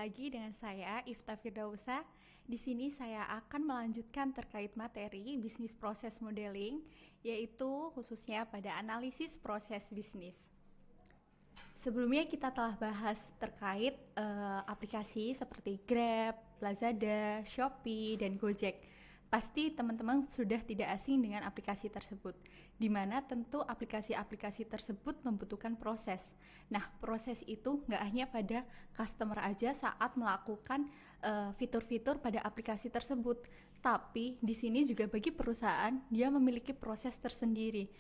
lagi dengan saya Ifta Firdausa. Di sini saya akan melanjutkan terkait materi bisnis proses modeling, yaitu khususnya pada analisis proses bisnis. Sebelumnya kita telah bahas terkait aplikasi seperti Grab, Lazada, Shopee, dan Gojek. Pasti teman-teman sudah tidak asing dengan aplikasi tersebut, di mana tentu aplikasi-aplikasi tersebut membutuhkan proses. Nah, proses itu nggak hanya pada customer aja saat melakukan fitur-fitur pada aplikasi tersebut, tapi di sini juga bagi perusahaan dia memiliki proses tersendiri.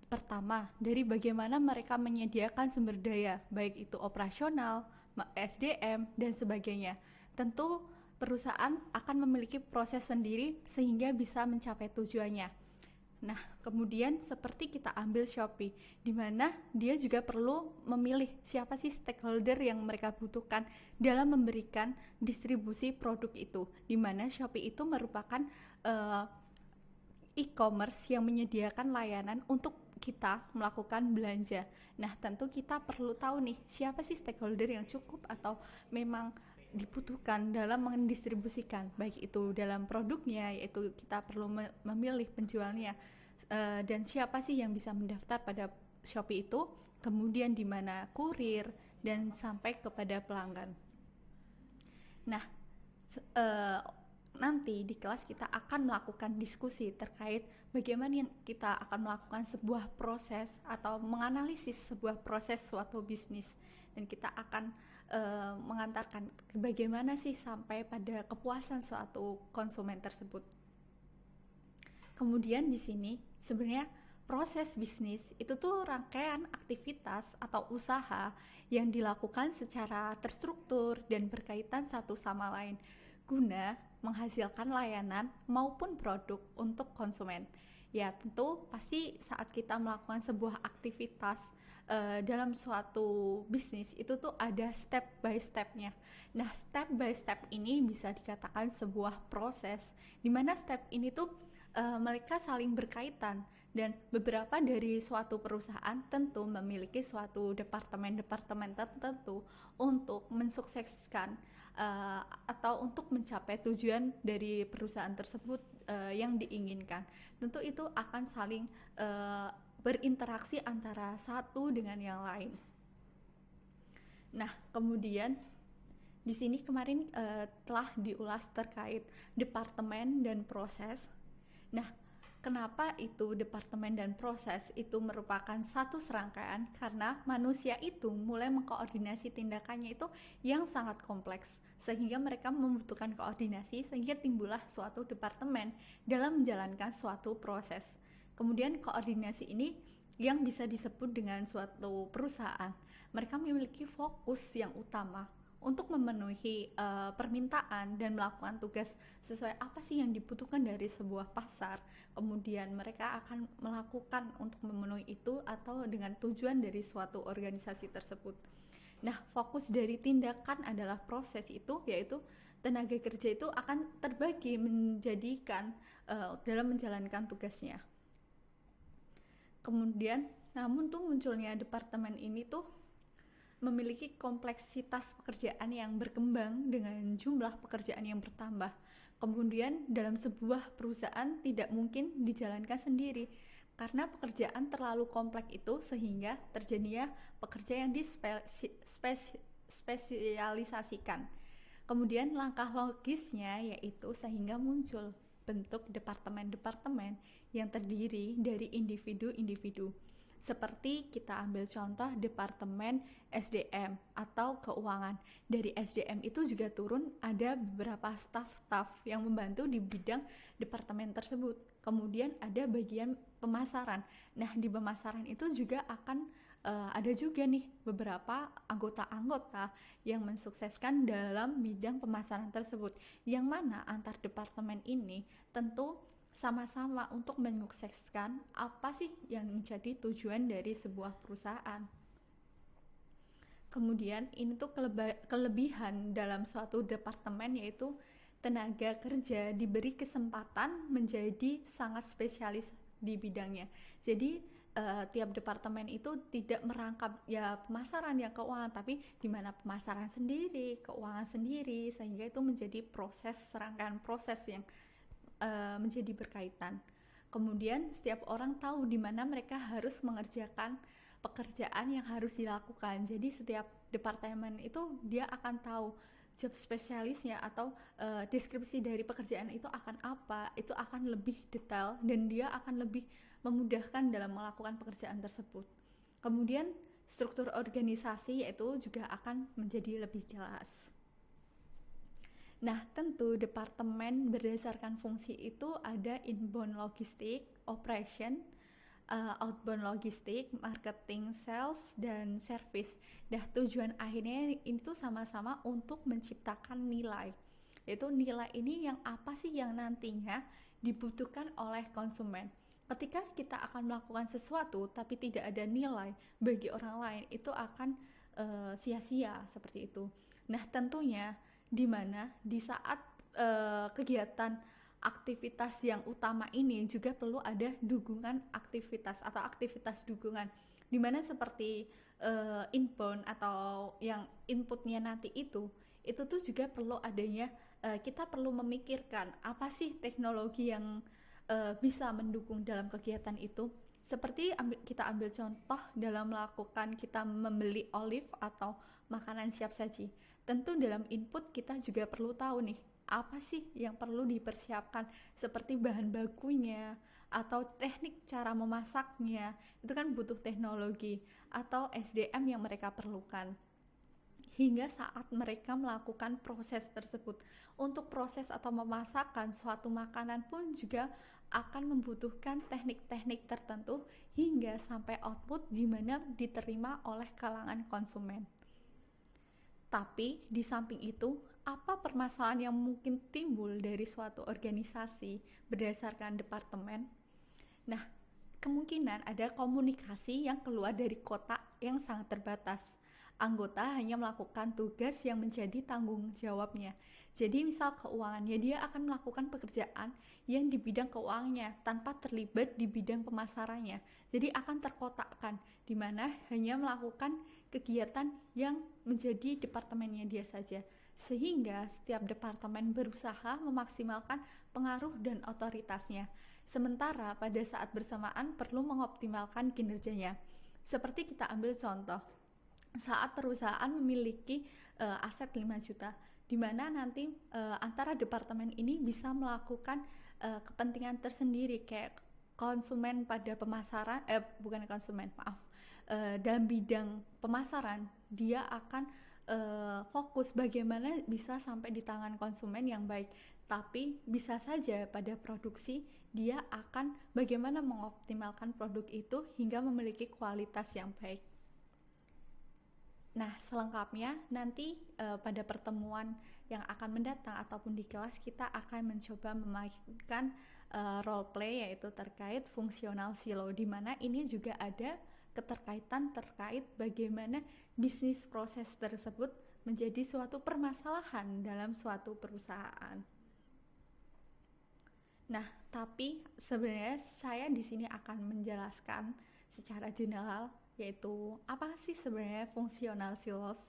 Pertama, dari bagaimana mereka menyediakan sumber daya, baik itu operasional, SDM, dan sebagainya. Tentu perusahaan akan memiliki proses sendiri sehingga bisa mencapai tujuannya. Nah, kemudian seperti kita ambil Shopee, di mana dia juga perlu memilih siapa sih stakeholder yang mereka butuhkan dalam memberikan distribusi produk itu, di mana Shopee itu merupakan e-commerce yang menyediakan layanan untuk kita melakukan belanja. Nah, tentu kita perlu tahu nih, siapa sih stakeholder yang cukup atau memang dibutuhkan dalam mendistribusikan, baik itu dalam produknya, yaitu kita perlu memilih penjualnya, dan siapa sih yang bisa mendaftar pada Shopee itu, kemudian di mana kurir, dan sampai kepada pelanggan. Nah, nanti di kelas kita akan melakukan diskusi terkait bagaimana kita akan melakukan sebuah proses atau menganalisis sebuah proses suatu bisnis, dan kita akan mengantarkan bagaimana sih sampai pada kepuasan suatu konsumen tersebut. Kemudian di sini sebenarnya proses bisnis itu tuh rangkaian aktivitas atau usaha yang dilakukan secara terstruktur dan berkaitan satu sama lain guna menghasilkan layanan maupun produk untuk konsumen. Ya, tentu pasti saat kita melakukan sebuah aktivitas dalam suatu bisnis itu tuh ada step by stepnya. Nah, step by step ini bisa dikatakan sebuah proses di mana step ini tuh mereka saling berkaitan, dan beberapa dari suatu perusahaan tentu memiliki suatu departemen-departemen tertentu untuk mensukseskan atau untuk mencapai tujuan dari perusahaan tersebut yang diinginkan. Tentu itu akan saling berinteraksi antara satu dengan yang lain. Nah, kemudian di sini kemarin telah diulas terkait departemen dan proses. Nah, kenapa itu departemen dan proses itu merupakan satu serangkaian? Karena manusia itu mulai mengkoordinasi tindakannya itu yang sangat kompleks, sehingga mereka membutuhkan koordinasi, sehingga timbullah suatu departemen dalam menjalankan suatu proses. Kemudian koordinasi ini yang bisa disebut dengan suatu perusahaan, mereka memiliki fokus yang utama untuk memenuhi permintaan dan melakukan tugas sesuai apa sih yang dibutuhkan dari sebuah pasar. Kemudian mereka akan melakukan untuk memenuhi itu atau dengan tujuan dari suatu organisasi tersebut. Nah, fokus dari tindakan adalah proses itu, yaitu tenaga kerja itu akan terbagi menjadikan dalam menjalankan tugasnya. Kemudian, namun tuh munculnya departemen ini tuh memiliki kompleksitas pekerjaan yang berkembang dengan jumlah pekerjaan yang bertambah. Kemudian dalam sebuah perusahaan tidak mungkin dijalankan sendiri karena pekerjaan terlalu kompleks itu, sehingga terjadinya pekerja yang dispesialisasikan. Kemudian langkah logisnya yaitu sehingga muncul bentuk departemen-departemen yang terdiri dari individu-individu. Seperti kita ambil contoh departemen SDM atau keuangan. Dari SDM itu juga turun ada beberapa staf-staf yang membantu di bidang departemen tersebut. Kemudian ada bagian pemasaran. Nah, di pemasaran itu juga akan ada juga nih beberapa anggota-anggota yang mensukseskan dalam bidang pemasaran tersebut. Yang mana antar departemen ini tentu sama-sama untuk menyukseskan apa sih yang menjadi tujuan dari sebuah perusahaan. Kemudian ini tuh kelebihan dalam suatu departemen, yaitu tenaga kerja diberi kesempatan menjadi sangat spesialis di bidangnya. Jadi tiap departemen itu tidak merangkap ya pemasaran ya keuangan, tapi di mana pemasaran sendiri, keuangan sendiri, sehingga itu menjadi serangkaian proses yang menjadi berkaitan. Kemudian setiap orang tahu di mana mereka harus mengerjakan pekerjaan yang harus dilakukan. Jadi setiap departemen itu dia akan tahu job spesialisnya atau deskripsi dari pekerjaan itu akan apa, itu akan lebih detail dan dia akan lebih memudahkan dalam melakukan pekerjaan tersebut. Kemudian struktur organisasi yaitu juga akan menjadi lebih jelas. Nah, tentu departemen berdasarkan fungsi itu ada inbound logistik, operation, outbound logistik, marketing, sales, dan service. Nah, tujuan akhirnya ini tuh sama-sama untuk menciptakan nilai. Yaitu nilai ini yang apa sih yang nantinya dibutuhkan oleh konsumen. Ketika kita akan melakukan sesuatu tapi tidak ada nilai bagi orang lain, itu akan sia-sia seperti itu. Nah, tentunya di mana di saat kegiatan aktivitas yang utama ini juga perlu ada dukungan aktivitas atau aktivitas dukungan, di mana seperti inbound atau yang inputnya nanti itu tuh juga perlu adanya, kita perlu memikirkan apa sih teknologi yang bisa mendukung dalam kegiatan itu. Seperti kita ambil contoh dalam melakukan kita membeli olive atau makanan siap saji. Tentu dalam input kita juga perlu tahu nih, apa sih yang perlu dipersiapkan seperti bahan bakunya atau teknik cara memasaknya. Itu kan butuh teknologi atau SDM yang mereka perlukan. Hingga saat mereka melakukan proses tersebut. Untuk proses atau memasakkan suatu makanan pun juga akan membutuhkan teknik-teknik tertentu hingga sampai output di mana diterima oleh kalangan konsumen. Tapi di samping itu, apa permasalahan yang mungkin timbul dari suatu organisasi berdasarkan departemen? Nah, kemungkinan ada komunikasi yang keluar dari kotak yang sangat terbatas. Anggota hanya melakukan tugas yang menjadi tanggung jawabnya. Jadi misal keuangannya, dia akan melakukan pekerjaan yang di bidang keuangannya tanpa terlibat di bidang pemasarannya. Jadi akan terkotakkan, di mana hanya melakukan kegiatan yang menjadi departemennya dia saja. Sehingga setiap departemen berusaha memaksimalkan pengaruh dan otoritasnya. Sementara pada saat bersamaan perlu mengoptimalkan kinerjanya. Seperti kita ambil contoh, saat perusahaan memiliki aset 5 juta, di mana nanti antara departemen ini bisa melakukan kepentingan tersendiri kayak konsumen pada pemasaran, dalam bidang pemasaran dia akan fokus bagaimana bisa sampai di tangan konsumen yang baik. Tapi bisa saja pada produksi dia akan bagaimana mengoptimalkan produk itu hingga memiliki kualitas yang baik. Nah, selengkapnya nanti pada pertemuan yang akan mendatang ataupun di kelas kita akan mencoba memainkan role play yaitu terkait fungsional silo, di mana ini juga ada keterkaitan terkait bagaimana bisnis proses tersebut menjadi suatu permasalahan dalam suatu perusahaan. Nah, tapi sebenarnya saya di sini akan menjelaskan secara general yaitu apa sih sebenarnya fungsional silos.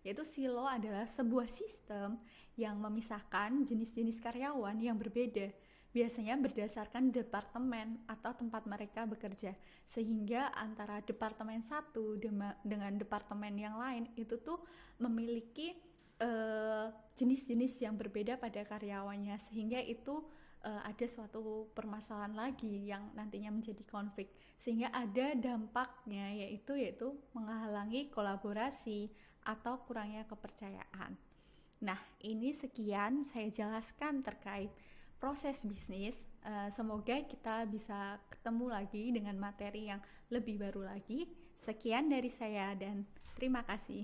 Yaitu silo adalah sebuah sistem yang memisahkan jenis-jenis karyawan yang berbeda, biasanya berdasarkan departemen atau tempat mereka bekerja, sehingga antara departemen satu dengan departemen yang lain itu tuh memiliki jenis-jenis yang berbeda pada karyawannya, sehingga itu ada suatu permasalahan lagi yang nantinya menjadi konflik, sehingga ada dampaknya yaitu menghalangi kolaborasi atau kurangnya kepercayaan. Nah, ini sekian saya jelaskan terkait proses bisnis. Semoga kita bisa ketemu lagi dengan materi yang lebih baru lagi. Sekian dari saya dan terima kasih.